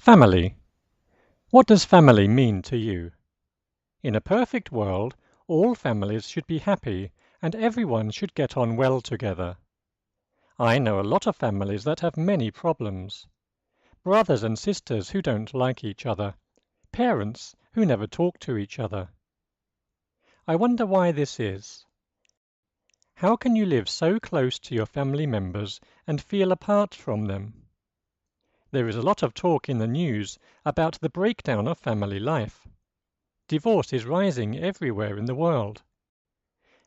Family. What does family mean to you? In a perfect world, all families should be happy and everyone should get on well together. I know a lot of families that have many problems. Brothers and sisters who don't like each other. Parents who never talk to each other. I wonder why this is. How can you live so close to your family members and feel apart from them? There is a lot of talk in the news about the breakdown of family life. Divorce is rising everywhere in the world.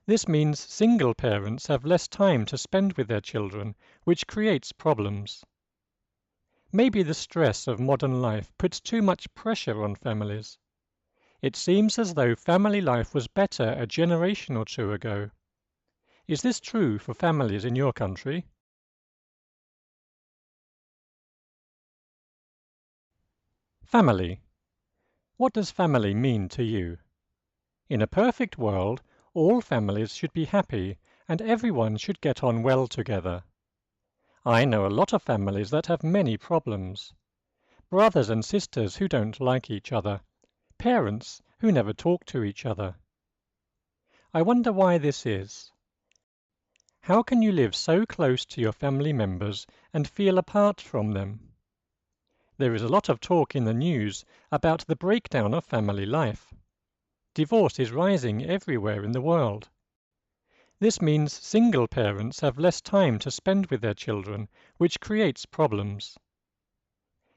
This means single parents have less time to spend with their children, which creates problems. Maybe the stress of modern life puts too much pressure on families. It seems as though family life was better a generation or two ago. Is this true for families in your country? Family. What does family mean to you? In a perfect world, all families should be happy and everyone should get on well together. I know a lot of families that have many problems. Brothers and sisters who don't like each other. Parents who never talk to each other. I wonder why this is. How can you live so close to your family members and feel apart from them? There is a lot of talk in the news about the breakdown of family life. Divorce is rising everywhere in the world. This means single parents have less time to spend with their children, which creates problems.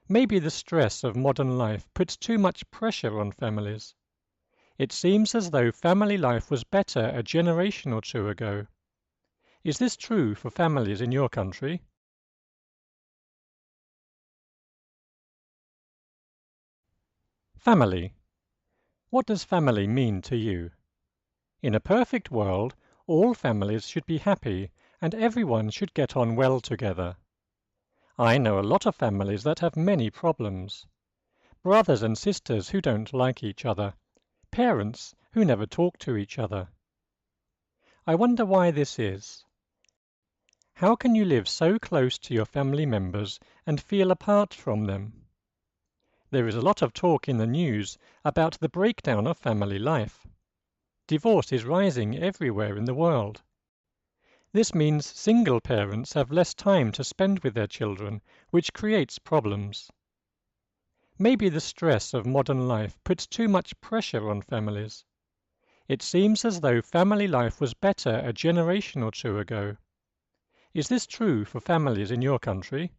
Maybe the stress of modern life puts too much pressure on families. It seems as though family life was better a generation or two ago. Is this true for families in your country? Family. What does family mean to you? In a perfect world, all families should be happy and everyone should get on well together. I know a lot of families that have many problems. Brothers and sisters who don't like each other. Parents who never talk to each other. I wonder why this is. How can you live so close to your family members and feel apart from them? There is a lot of talk in the news about the breakdown of family life. Divorce is rising everywhere in the world. This means single parents have less time to spend with their children, which creates problems. Maybe the stress of modern life puts too much pressure on families. It seems as though family life was better a generation or two ago. Is this true for families in your country?